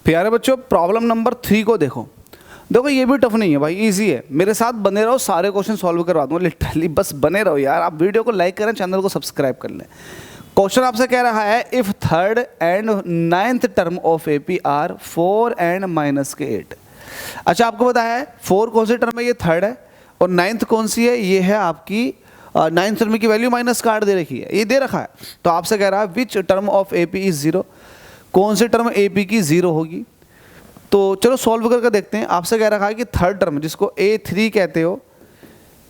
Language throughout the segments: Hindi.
प्यारे बच्चों, प्रॉब्लम नंबर 3 को देखो। देखो ये भी टफ नहीं है भाई, इजी है। मेरे साथ बने रहो, सारे क्वेश्चन सॉल्व करवा दूंगा लिटरली। बस बने रहो यार। आप वीडियो को लाइक करें, चैनल को सब्सक्राइब कर लें। क्वेश्चन आपसे कह रहा है if third and ninth term of AP are 4 and minus के 8। अच्छा, आपको पता है 4 कौन सी टर्म है? ये थर्ड है। और नाइन्थ कौन सी है? ये है आपकी नाइन्थ टर्म की वैल्यू माइनस का 8 दे रखी है, ये दे रखा है। तो आपसे कह रहा है which term of AP is 0। कौन सी टर्म एपी की 0 होगी? तो चलो सॉल्व करके देखते हैं। आपसे कह रखा है कि थर्ड टर्म जिसको A3 कहते हो,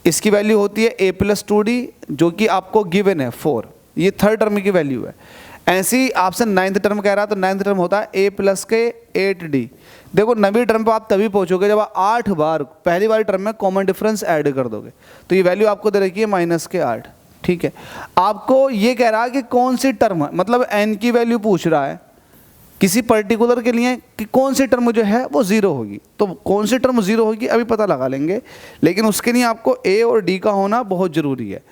इसकी वैल्यू होती है a + 2d, जो कि आपको गिवन है 4। ये थर्ड टर्म की वैल्यू है। ऐसे ही आपसे नाइन्थ टर्म कह रहा है, तो नाइन्थ टर्म होता है a + के 8d। देखो नवीं टर्म पे आप तभी पहुंचोगे जब आप 8 बार पहली वाली टर्म में कॉमन डिफरेंस ऐड कर दोगे। तो ये वैल्यू आपको दे रखी है -8, ठीक है। आपको ये कह रहा है कि कौन सी टर्म है, मतलब n की वैल्यू पूछ रहा है किसी पर्टिकुलर के लिए कि कौन सी टर्म जो है वो 0 होगी। तो कौन सी टर्म 0 होगी अभी पता लगा लेंगे, लेकिन उसके लिए आपको a और d का होना बहुत ज़रूरी है।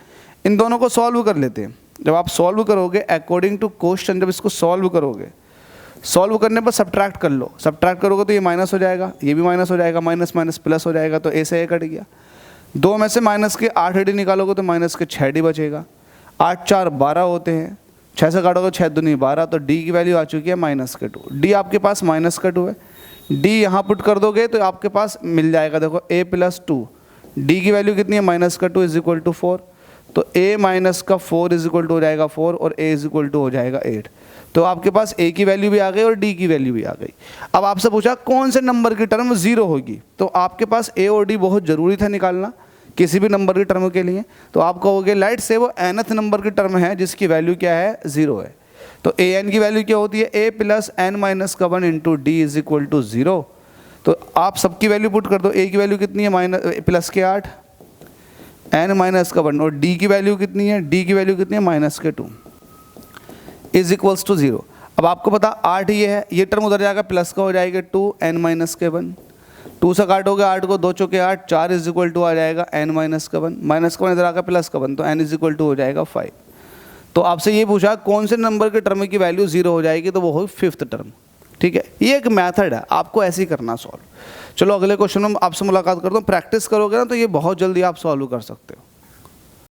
इन दोनों को सॉल्व कर लेते हैं। जब आप सॉल्व करोगे अकॉर्डिंग टू क्वेश्चन, जब इसको सॉल्व करोगे, सॉल्व करने पर सब्ट्रैक्ट कर लो। सब्ट्रैक्ट करोगे तो ये माइनस हो जाएगा, ये भी माइनस हो जाएगा, माइनस माइनस प्लस हो जाएगा, तो a से a कट गया। 2 में से माइनस के 8d निकालोगे तो माइनस के 6d बचेगा। 8 4 12 होते हैं, 6 से काटोगे 6 दूनी 12, तो d की वैल्यू आ चुकी है -2। d आपके पास -2 है। d यहाँ पुट कर दोगे तो आपके पास मिल जाएगा, देखो a + 2, d की वैल्यू कितनी है? -2 = 4। तो a - 4 = हो जाएगा 4 और a = हो जाएगा 8। तो आपके पास a की वैल्यू भी आ गई और d की वैल्यू भी आ गई। अब आपसे पूछा कौन से नंबर की टर्म 0 होगी, तो आपके पास a और d बहुत ज़रूरी था निकालना किसी भी नंबर की टर्म के लिए। तो आप कहोगे लाइट से वो nth नंबर की टर्म है जिसकी वैल्यू क्या है? 0 है। तो an की वैल्यू क्या होती है? a + n - 1 × d = 0। तो आप सबकी वैल्यू पुट कर दो। a की वैल्यू कितनी है? +8, n - 1, और d की वैल्यू कितनी है? d की वैल्यू कितनी है? -2 = 0। अब आपको पता 8 ये है, ये टर्म उधर जाएगा, प्लस का हो जाएगा 2, n - 1। 2 से काटोगे 8 को, 2 चौके 8, 4 = आ जाएगा n - 1, माइनस का 1 इधर आकर प्लस का 1, तो n = हो जाएगा 5। तो आपसे ये पूछा कौन से नंबर के टर्म की वैल्यू 0 हो जाएगी, तो वो हो 5th टर्म, ठीक है। ये एक मेथड है, आपको ऐसे ही करना सॉल्व। चलो अगले क्वेश्चन में आपसे मुलाकात करता हूँ। प्रैक्टिस करोगे ना तो ये बहुत जल्दी आप सॉल्व कर सकते हो।